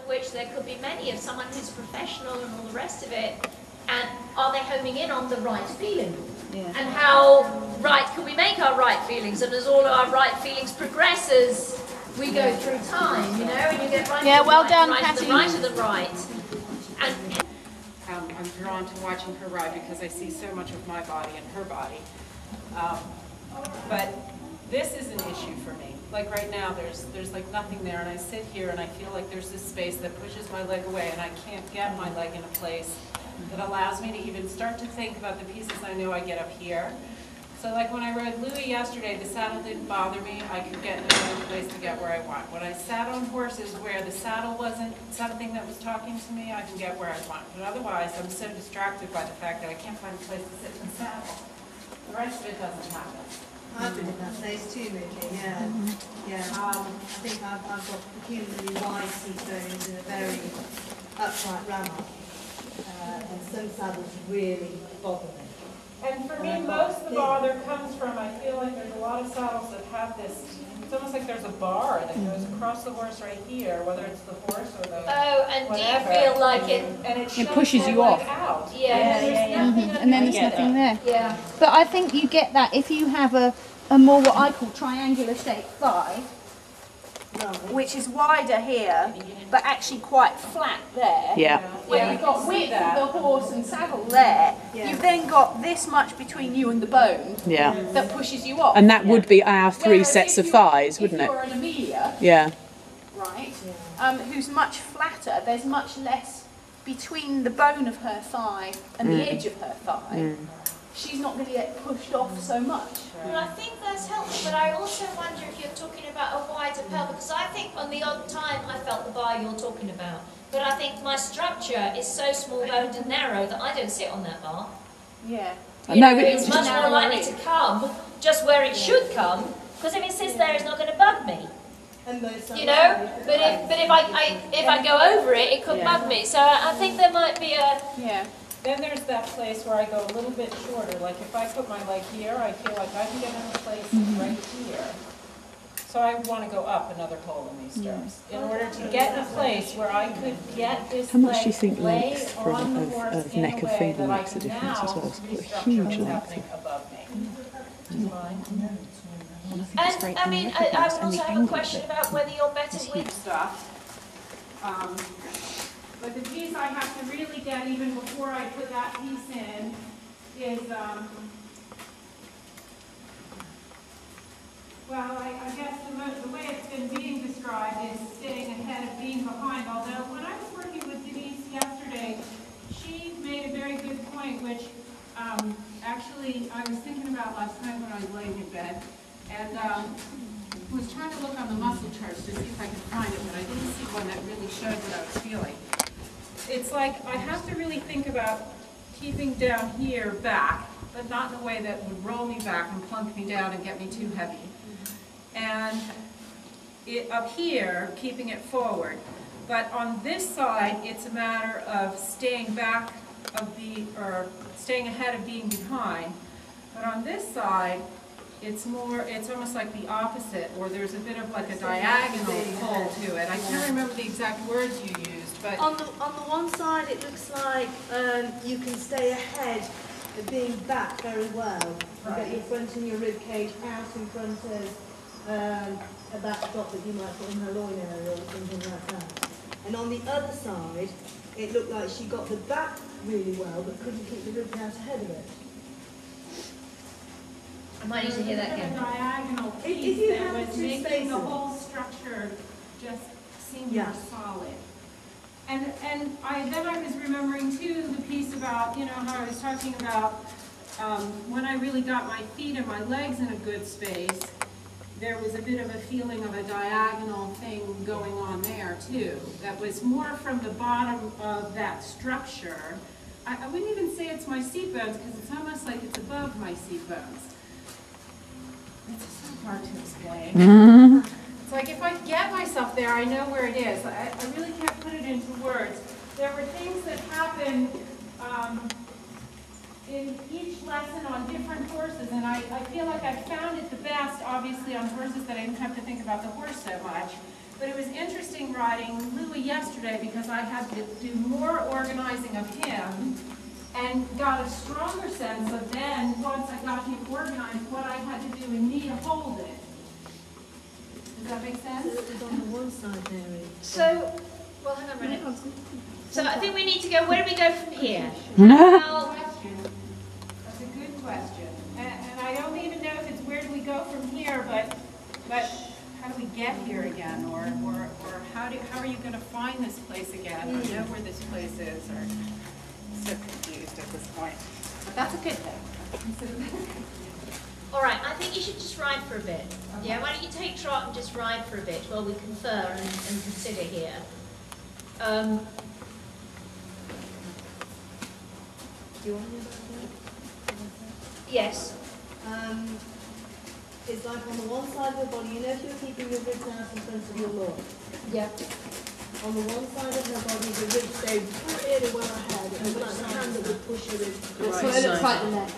which there could be many, of someone who's professional and all the rest of it, and are they homing in on the right feeling? Yeah. And how right can we make our right feelings, and as all our right feelings progress as we go through time, you know, and you get right to the well right, done, right Patty. to the right of the right. And I'm drawn to watching her ride because I see so much of my body in her body. But this is an issue for me. Like right now, there's like nothing there, and I sit here and I feel like there's this space that pushes my leg away, and I can't get my leg in a place that allows me to even start to think about the pieces I know I get up here. So like when I rode Louis yesterday, the saddle didn't bother me. I could get in another place to get where I want. When I sat on horses where the saddle wasn't something that was talking to me, I can get where I want. But otherwise, I'm so distracted by the fact that I can't find a place to sit in the saddle. The rest of it doesn't happen. I've been in that place too, Ricky, yeah. Yeah. I think I've got peculiarly wide seat bones and a very upright rammer. And some saddles really bother me. And for me, most of the bother comes from, I feel like there's a lot of saddles that have this, it's almost like there's a bar that goes across the horse right here, whether it's the horse or the and whatever. do you feel like it pushes you off? Out. And then there's nothing there. Yeah. But I think you get that if you have a more what I call triangular shaped thigh, which is wider here, but actually quite flat there. Yeah. Where you've got width of the horse and saddle there, you've then got this much between you and the bone that pushes you off. And that would be our three sets of thighs, wouldn't it? If you're an Amelia, right, who's much flatter, there's much less between the bone of her thigh and the edge of her thigh. She's not going to get pushed off so much. Well, I think that's helpful, but I also wonder if you're talking about a wider pelvic, because I think on the odd time I felt the bar you're talking about, but I think my structure is so small-boned and narrow that I don't sit on that bar. Yeah. You know, it's much more likely to come just where it should come, because if it sits there, it's not going to bug me. You know, but if I go over it, it could bug me. So I think there might be a Then there's that place where I go a little bit shorter. Like if I put my leg here, I feel like I can get in a place right here. So I want to go up another hole in these stirrups in order to get in a place where I could get this How much leg do you think lay length on the of horse in neck a of way finger that I makes a can difference as now well? It's quite a restructure huge what's length. happening above me. And I mean, I would also have a question about whether you're better with Stuff. But the piece I have to really get even before I put that piece in is, well, I guess the way it's been being described is staying ahead of being behind. Although when I was working with Denise yesterday, she made a very good point, which actually I was thinking about last night when I was laying in bed, and was trying to look on the muscle charts to see if I could find it, but I didn't see one that really showed what I was feeling. It's like I have to really think about keeping down here back, but not in a way that would roll me back and plunk me down and get me too heavy. And up here, keeping it forward. But on this side, it's a matter of staying back or staying ahead of being behind. But on this side, it's almost like the opposite, or there's a bit of like a diagonal pull to it. I can't remember the exact words you used, but on the one side it looks like you can stay ahead of being back very well. You get your front and your rib cage out in front of a back dot that you might put in her loin area or something like that. And on the other side, it looked like she got the back really well, but couldn't keep the rib cage ahead of it. I might need to hear that again. A diagonal piece that was making the whole structure just seem more solid. And then I was remembering too the piece about, you know, how I was talking about when I really got my feet and my legs in a good space, there was a bit of a feeling of a diagonal thing going on there too. That was more from the bottom of that structure. I wouldn't even say it's my seat bones because it's almost like it's above my seat bones. It's so hard to explain. It's like if I get myself there, I know where it is. I really can't put it into words. There were things that happened in each lesson on different horses, and I feel like I found it the best, obviously, on horses that I didn't have to think about the horse so much. But it was interesting riding Louis yesterday because I had to do more organizing of him and got a stronger sense of then, once I got him organized, what I had to do in me to hold it. Does that make sense? It was on the one side, Mary. So, well, hang on a minute. So I think we need to go, where do we go from here? Well, that's a good question. And I don't even know if it's where do we go from here, but how do we get here again? Or how are you going to find this place again? Or know where this place is? Or I'm so confused at this point. But that's a good thing. All right, I think you should just ride for a bit. Yeah, why don't you take trot and just ride for a bit while we confer and consider here. Do you want to know about that? Yes. It's like on the one side of the body, you know if you're keeping your ribs out in front of your loin. Yeah. On the one side of her body, the ribs stay really well ahead. It's like the hand that would push your ribs. So it looks like the neck.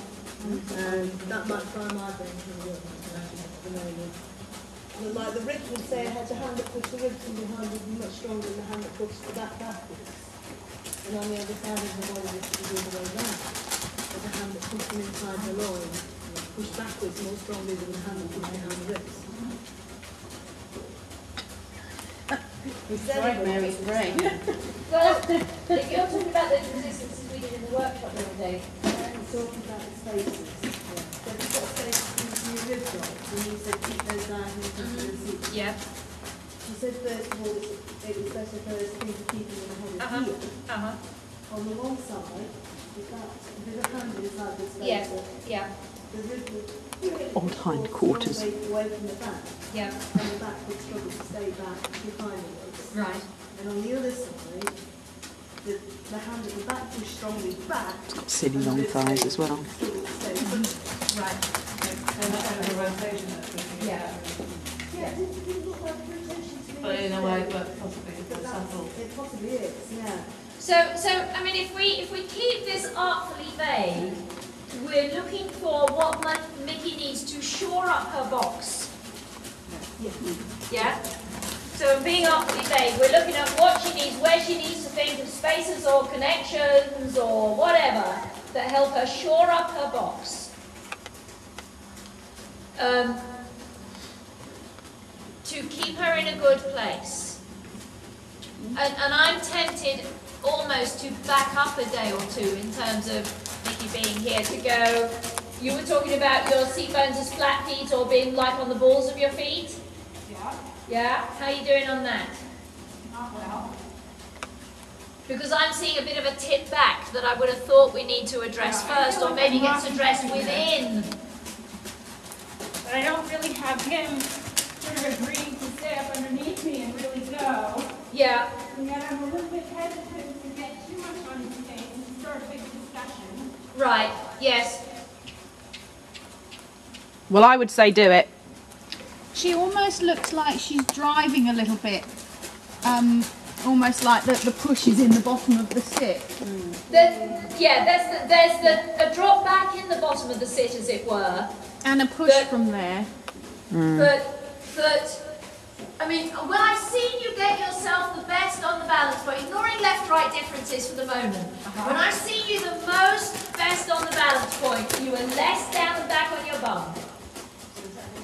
That might try my brain to work at the moment. But like the ribs would stay ahead, the hand that pushes the ribs from behind would be much stronger than the hand that pushes the back backwards. And on the other side of the body, this is the other way round. But the hand that pushes them inside the loin push backwards more strongly than the hand that pushes behind the ribs. Right, Mary's brain. Well, if you're talking about those resistances we did in the workshop the other day. I'm talking about the spaces. So if you've got spaces between your rib joints, and you said keep those diagonals into the seat. Yeah. She said first of all it was better for us to keep them in the head here. On the one side, if there's a hand inside the spacer, Yeah. the rib would Odd hindquarters. away from the back, Yeah. and the back would struggle to stay back behind the ribs. Right. And on the other side, the hand at the back pushed strongly back. It's got silly long thighs as well. Struggle to stay put. Right. And that's kind of a rotation that's Yeah. Yeah, it didn't look like a rotation to me. But in a way, but possibly it's But subtle. it possibly is, yeah. So I mean, if we keep this artfully vague, we're looking for what Mickey needs to shore up her box. Yeah. Yeah? So being artfully vague, we're looking at what she needs, where she needs to think of spaces or connections or whatever that help her shore up her box. To keep her in a good place. And I'm tempted almost to back up a day or two in terms of Mickey being here to go. You were talking about your seat bones as flat feet or being like on the balls of your feet? Yeah, Yeah? How are you doing on that? not well. Because I'm seeing a bit of a tip back that I would have thought we need to address Yeah, I first, feel or like maybe I'm gets rocking addressed back in within. But I don't really have him sort of agreeing to stay up underneath me and really go. Yeah. And yet I'm a little bit hesitant to get too much on his face and start a big discussion. Right. Yes. Well, I would say do it. She almost looks like she's driving a little bit. Almost like the push is in the bottom of the sit. There's a drop back in the bottom of the sit, as it were. And a push But- from there. But I mean, when I've seen you get yourself the best on the balance point, ignoring left-right differences for the moment, when I've seen you the most best on the balance point, you were less down the back on your bum.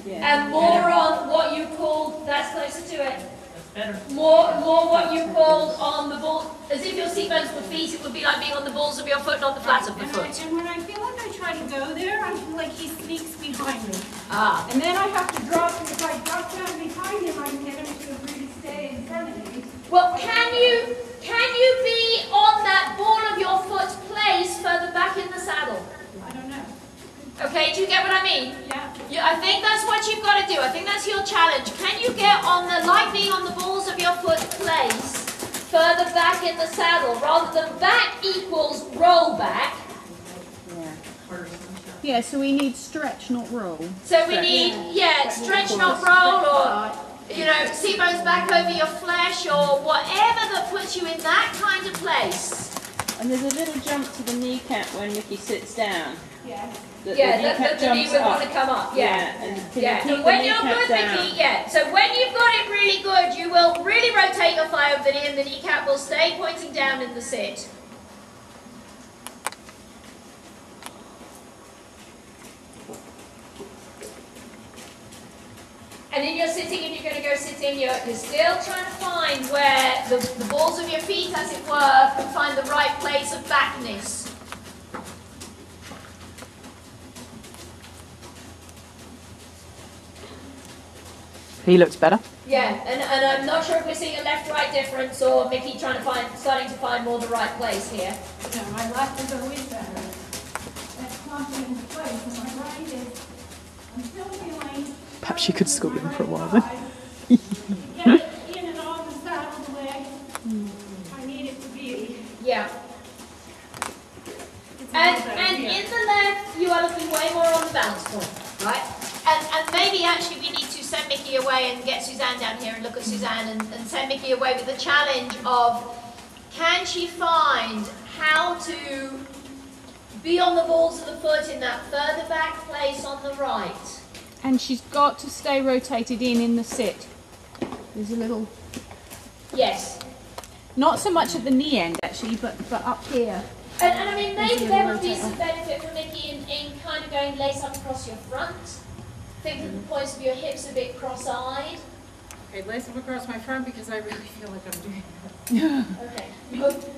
And more on what you called, that's closer to it. Better. More what you called on the ball, as if your seat bones were feet, it would be like being on the balls of your foot, not the flat of the foot. And when I feel like I try to go there, I feel like he sneaks behind me. Ah. And then I have to drop, and if I drop down behind him, I can get him to agree to stay in front of me. Well, can you be on that ball of your foot placed further back in the saddle? I don't know. Okay, do you get what I mean? Yeah. I think that's what you've got to do. I think that's your challenge. Can you get on the, like being on the balls of your foot placed further back in the saddle, rather than back equals roll back? Yeah, so we need stretch, not roll. So we need, stretch, not roll, or, seat bones back over your flesh, or whatever that puts you in that kind of place. And there's a little jump to the kneecap when Mickey sits down. Yes. Yeah, the knee would want to come up. Yeah. And when you're good, Mickey, so when you've got it really good, you will really rotate your thigh over the knee and the kneecap will stay pointing down in the sit. And in your sitting, if you're going to go sitting, you're still trying to find where the balls of your feet, as it were, can find the right place of backness. He looks better. Yeah, and I'm not sure if we're seeing a left-right difference or Mickey starting to find more the right place here. No, my left is always better. That's clumping into place, and my right is, I'm still feeling. Perhaps you could school him for a while then. Get in and off the saddle the way I need it to be. Yeah. And in the left, you are looking way more on the balance point, right? And maybe actually we need to send Mickey away and get Suzanne down here and look at Suzanne and send Mickey away with the challenge of, can she find how to be on the balls of the foot in that further back place on the right? And she's got to stay rotated in the sit. There's a little... Yes. Not so much at the knee end actually, but up here. And I mean, maybe there would be some benefit for Mickey in kind of going lace up across your front. Think that the points of your hips are a bit cross-eyed. Okay, lace them across my front because I really feel like I'm doing that. Okay.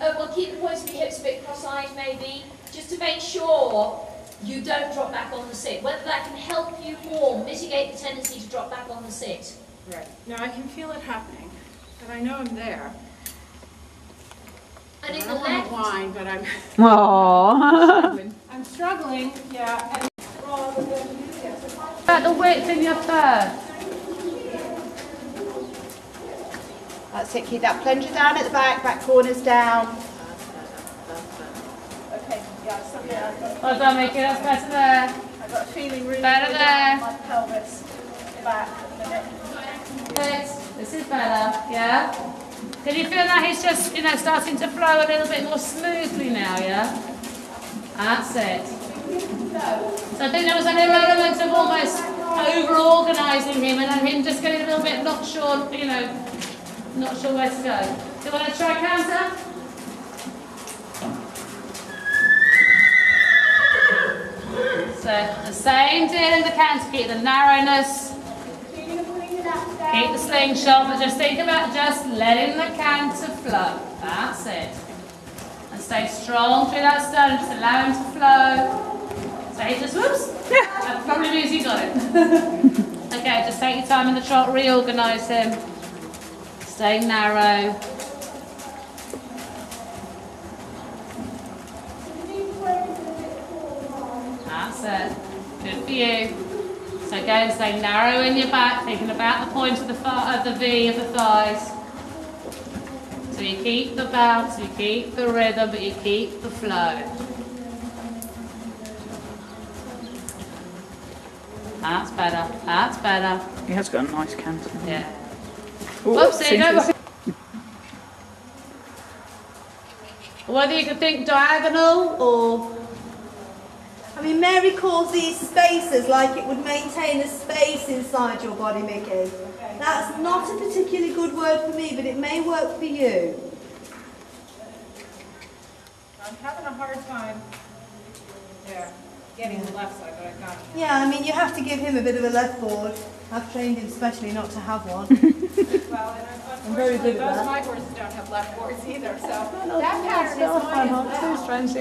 Well, keep the points of your hips a bit cross-eyed maybe, just to make sure you don't drop back on the sit. Whether that can help you more, mitigate the tendency to drop back on the sit. Right. Now I can feel it happening, and I know I'm there. And in I the don't want left, to whine, but I'm Aww. I'm struggling, yeah. And About the width in your third. That's it, keep that plunger down at the back corners down. Okay, yeah, so yeah, well done, Mickey. That's better there. I've got a feeling really Better good there. in my pelvis back at the minute. This is better. Yeah. Can you feel that he's just, starting to flow a little bit more smoothly now? Yeah. That's it. So I think there was an element of almost over-organising him and then him just getting a little bit not sure, not sure where to go. Do you want to try counter? So the same deal in the counter, keep the narrowness, keep the slingshot, but just think about just letting the counter flow. That's it. And stay strong through that stone, just allow him to flow. So he just, whoops, that probably means he got it. Okay, just take your time in the trot, reorganise him. Stay narrow. That's it. Good for you. So again, stay narrow in your back, thinking about the point of the V of the thighs. So you keep the bounce, you keep the rhythm, but you keep the flow. That's better. That's better. He has got a nice canter. Yeah. Whoopsie, Whoopsie, whether you could think diagonal or... I mean, Mary calls these spaces like it would maintain a space inside your body, Mickey. That's not a particularly good word for me, but it may work for you. I'm having a hard time getting the left side, but I got it. Yeah, I mean, you have to give him a bit of a left board. I've trained him specially not to have one. Well, and very good unfortunately, at most that. of my horses don't have left boards either, so that pattern is mine as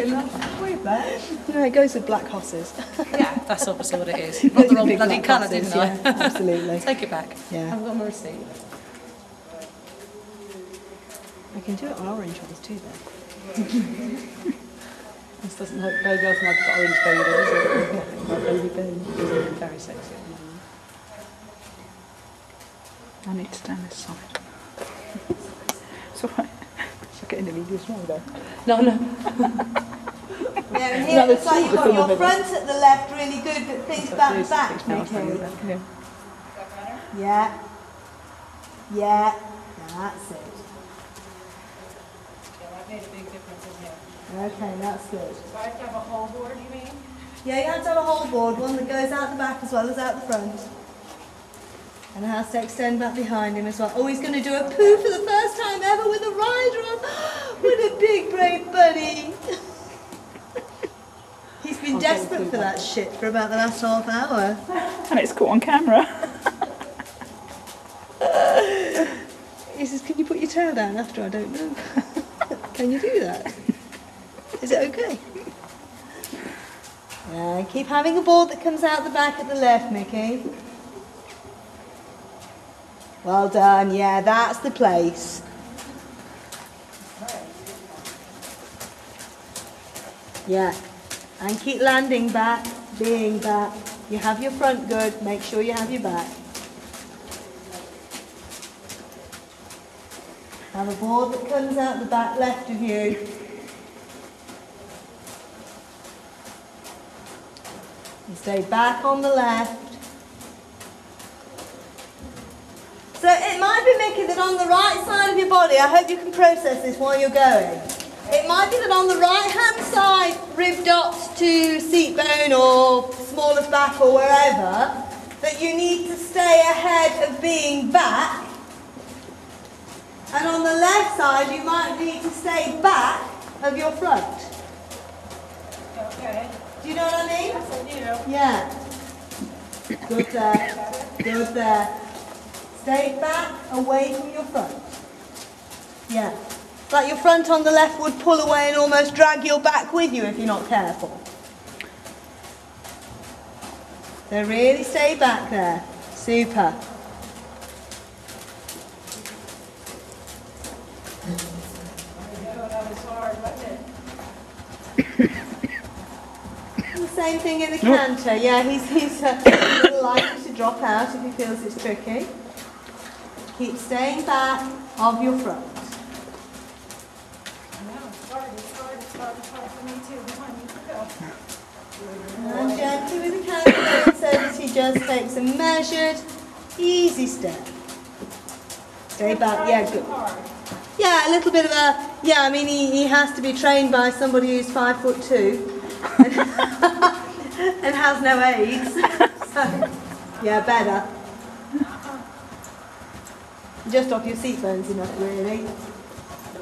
well. No, it goes with black horses. Yeah, that's obviously what it is. Not the wrong bloody colour, didn't I? Yeah, absolutely. Take it back. Yeah. I've got my receipt. I can do it on orange ones too, though. This doesn't look very well for my orange baby, does it? My baby baby is very sexy. I need to stand this side. It's alright. It's getting in the small though. No. Yeah, and here it looks like you've got your front at the left really good, but think about the back, Mickey. Yeah. Yeah. That's it. that made a big difference in him. Okay, that's good. So I have to have a whole board, you mean? Yeah, you have to have a whole board, one that goes out the back as well as out the front. And it has to extend back behind him as well. Oh, he's going to do a poo for the first time ever with a rider on. What a big, brave buddy. He's been desperate for that shit for about the last half hour. And it's caught on camera. He says, can you put your tail down after? I don't know. Can you do that? Is it okay? Yeah, keep having a board that comes out the back at the left, Mickey. Well done, yeah, that's the place. Yeah, and keep landing back, being back. You have your front good, make sure you have your back. Have a board that comes out the back left of you. And stay back on the left. So it might be, Mickey, that on the right side of your body, I hope you can process this while you're going. It might be that on the right hand side, rib dots to seat bone or smallest back or wherever, that you need to stay ahead of being back. And on the left side, you might need to stay back of your front. Okay. Do you know what I mean? Yes, I do. Yeah. Good there. Good there. Stay back, away from your front. Yeah. Like your front on the left would pull away and almost drag your back with you if you're not careful. So really stay back there. Super. The same thing in the canter. Yeah, he's a little likely to drop out if he feels it's tricky. Keep staying back of your front. It's hard for me too. Come on, you can go. And gently with the canter so that he just takes a measured, easy step. Stay back, yeah, good. Yeah, a little bit of a, yeah, I mean, he has to be trained by somebody who's 5'2" and has no aids. So, yeah, better. Just off your seat bones enough, really.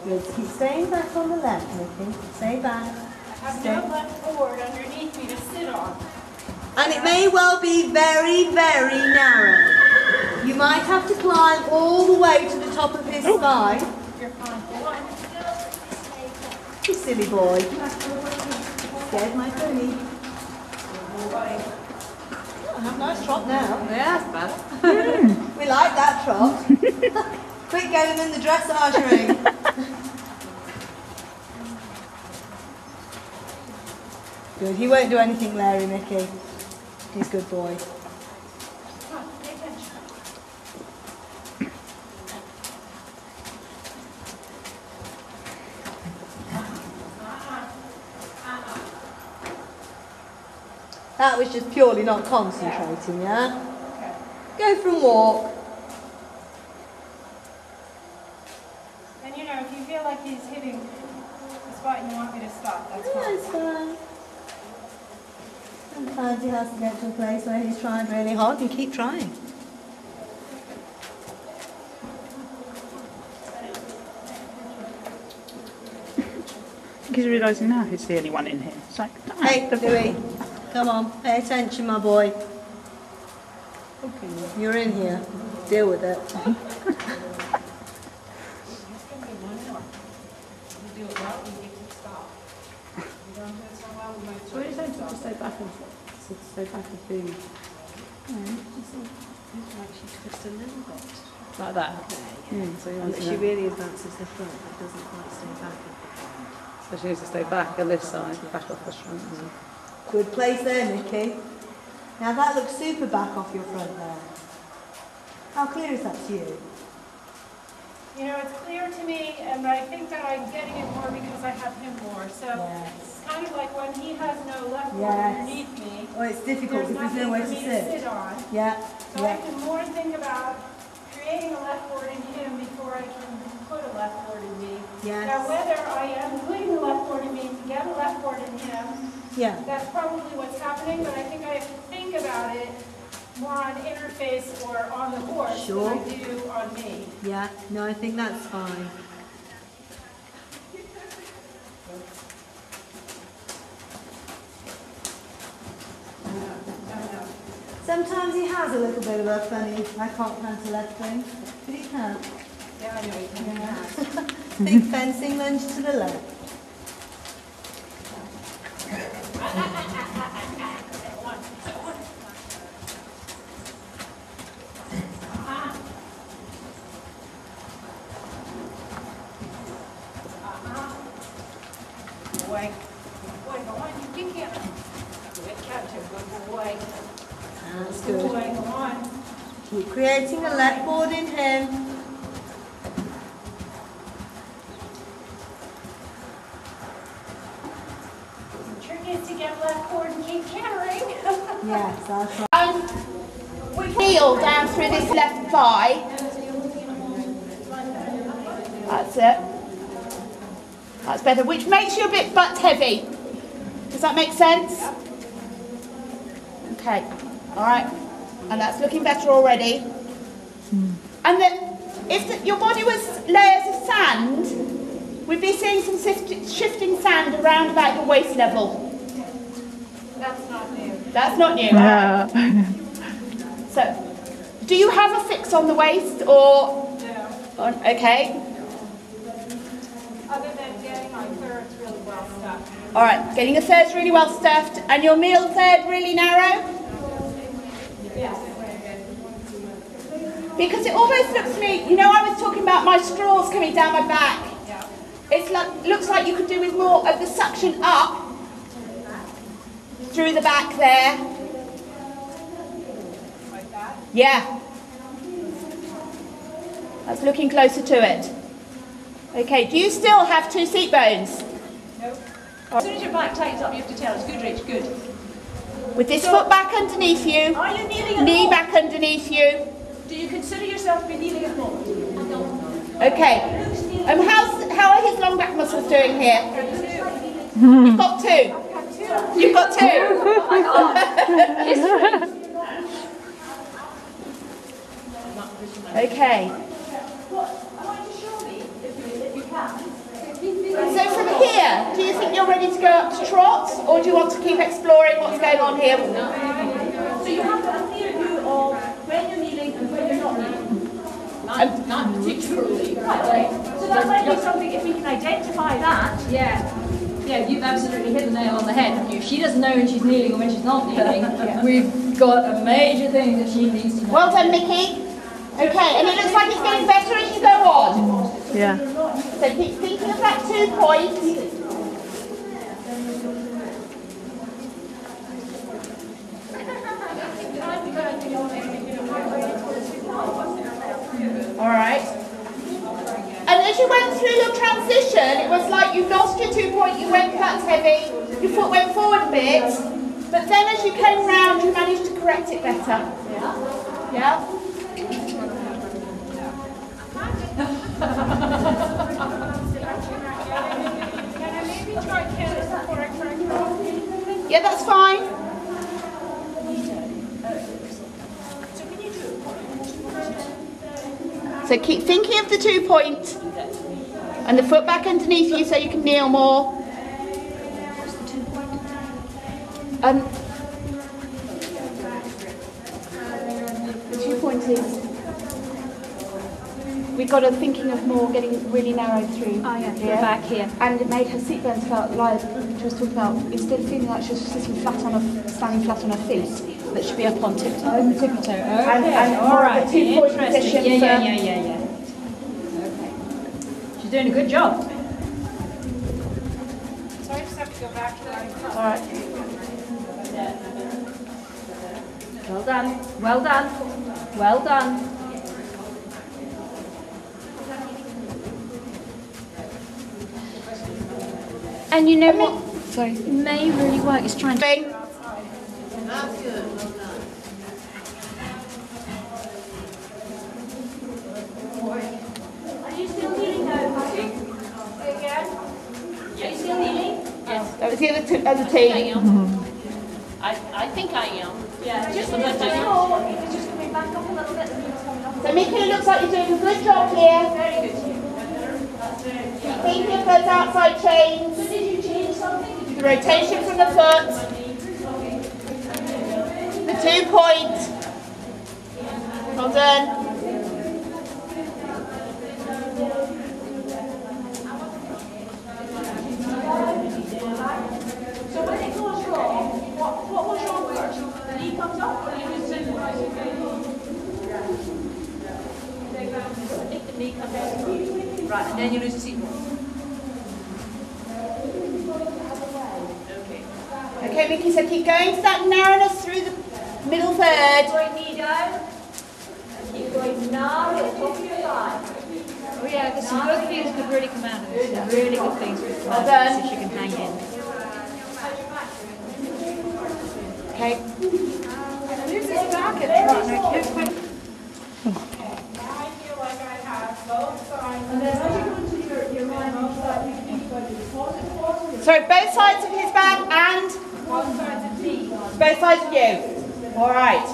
Good. Keep staying back on the left, Mickey. Stay back. I have no left board underneath me to sit on. And it may well be very, very narrow. You might have to climb all the way to the top of his spine. You're fine. You silly boy. Scared my pony. Oh, have a nice trot now. Yeah, that's better. We like that trot. Quick, get him in the dressage ring. Good. He won't do anything, Larry, Mickey. He's a good boy. Come on, pay attention. That was just purely not concentrating, yeah? Okay. Go for a walk. And you know, if you feel like he's hitting the spot you want me to stop, that's Yeah, fine. it's fine. Sometimes he has to get to a place where he's trying really hard and keep trying. I think he's realising now he's the only one in here. It's like, Hey, Louis, come on, pay attention, my boy. You're in here. Deal with it. So what are you saying to stay back and stay back and do Like she twists a little bit. like that? So you want She to, really advances the front, but doesn't quite stay back at the front. so she needs to stay back on this side, back off the front. Good place there, Nikki. Now that looks super back off your front there. How clear is that to you? You know, it's clear to me, and I think that I'm getting it more because I have him more. So Yes. it's kind of like when he has no left board Yes. underneath me, Oh, it's difficult there's because there's nothing nowhere for to me to sit. sit on. Yeah, So I yeah. can more think about creating a left board in him before I can put a left board in me. Yes. Now, whether I get a left board in him. Yeah. That's probably what's happening, but I think I have to think about it more on interface or on the horse Sure. than I do on me. Yeah. No, I think that's fine. Sometimes he has a little bit of a funny, I can't cancel left thing, but he can. Yeah, I know he can. Yeah. Big fencing lunge to the left. Boy, go on, you can't. Good catch, good boy. That's Good good. boy, go on. Keep creating a left board in him. The trick is to get left forward and keep cantering. Yes, that's right. We heel down through this left thigh. That's it. That's better, which makes you a bit butt heavy. Does that make sense? Okay, all right. And that's looking better already. And then, if your body was layers of sand, we'd be seeing some shifting sand around about your waist level. That's not new. That's not new. Right. So, do you have a fix on the waist or? No. Okay. Other than getting my thirds really well stuck. All right. Getting the thirds really well stuffed, and your middle third really narrow. Yes. Because it almost looks to me, you know, I was talking about my straws coming down my back. Yeah. It's like, looks like you could do with more of the suction up through the back there. Like that. Yeah. That's looking closer to it. Okay, do you still have 2 seat bones? Nope. As soon as your back tightens up, you have to tell us. Good, Rich, good. With this foot back underneath you, Are you kneeling at knee home? back underneath you. Do you consider yourself to be kneeling at home? I don't. Okay. How are his long back muscles doing here? You've got 2. You've got 2. Oh my God. History. Okay. I want you to show me, if you can. So from here, do you think you're ready to go up to trot, or do you want to keep exploring what's going on here? So you have a clear view of when you're kneeling and when you're not kneeling. Not particularly. Right. So that might be something, if we can identify that. Yeah. Yeah, you've absolutely hit the nail on the head, haven't you? She doesn't know when she's kneeling or when she's not kneeling. We've got a major thing that she needs to know. Well done, Mickey. Okay, and it looks like it's getting better as you go on. Yeah. So keep thinking of that 2 point. All right. And as you went through your transition, it was like you lost your 2 point, you went flat heavy, your foot went forward a bit, but then as you came round, you managed to correct it better. Yeah? Can I maybe try tennis before I try cross? Yeah, that's fine. So keep thinking of the 2 point and the foot back underneath you so you can kneel more. The 2 point is we got her thinking of more getting really narrowed through. Oh yeah, here. back here. And it made her seat bones felt like she was talking about, instead of feeling like she was sitting flat on her, standing flat on her feet, that she'd be up on tiptoe. Oh, tiptoe. Okay. And All more right. of a 2 point Interesting. position. Yeah. Okay. She's doing a good job. So I just have to go back to that cross. All right. Well done. Well done. Well done. And you know what? Sorry. May really work is trying to. Bing. That's good. Well done. Are you still kneeling though, Patrick? Again? Are you still kneeling? Yes. Is the other team? I think I am. Yeah, just Just a little bit. just coming back up a little bit. So Mickey, it looks like you're doing a good job here. Very good. Keep your foot outside chains. So did you change something? Did you The rotation from the foot. The 2 point. Well done. So when it goes wrong, what was wrong first? The knee comes up or you lose it? I think the knee comes out. Right, and then you lose the seat. Okay, Mickey, so keep going for that narrowness through the middle third. Going knee down. Keep going narrow at the top of your thigh. Oh yeah, there's some good things could really come out of this. Some really good things could come Well out of done. this if you can hang in. Okay. Who's this back at I feel like I have both sides. And then as you go into your mind, you start to think about the deposit. So both sides of his back and Both sides of me. both sides of you. All right.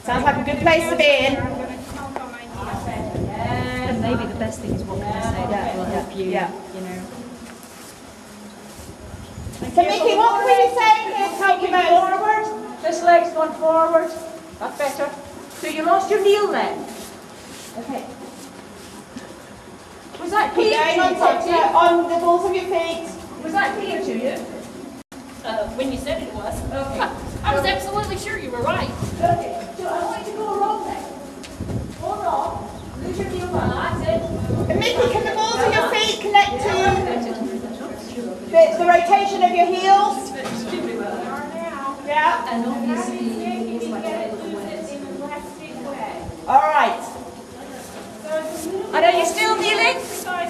Sounds like a good place to be in. I'm going to count on my knees. And maybe the best thing is what can I say that will help you, Yeah. you know. So Mickey, what were you saying here to help you most? Forward. This leg's gone forward. That's better. So you lost your heel then. Okay. Was that Keep clear going on top, to you? on the balls of your feet. Was that clear to you? When you said it was. Okay. I was absolutely sure you were right. Okay. So I want you to go wrong then. Hold on. Lose your heel back. That's it. And Mickey, can the balls of your feet connect to the rotation of your heels? Yeah. And obviously, Taking to get it loose in a resting way. All right. And are you still kneeling?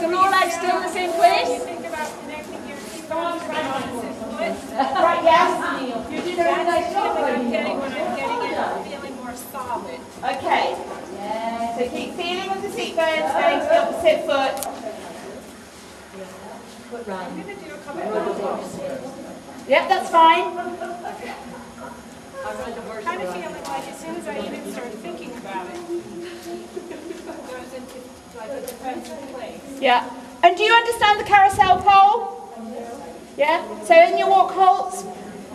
The lower leg's still in the same place? Think about connecting your feet on the opposite foot. Right, yes. You did a really nice job. When I'm getting it, I'm feeling more solid. Okay. So keep feeling with the seat bones going to the opposite foot. I'm going to do a couple of those. Yep, that's fine. Kind of feeling like as soon as I even start thinking about it, it goes into like a defensive place. Yeah. And do you understand the carousel pole? Yeah. So in your walk halts,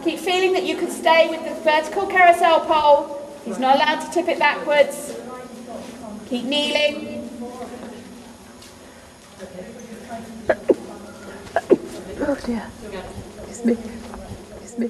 keep feeling that you can stay with the vertical carousel pole. He's not allowed to tip it backwards. Keep kneeling. Oh dear. It's me. It's me.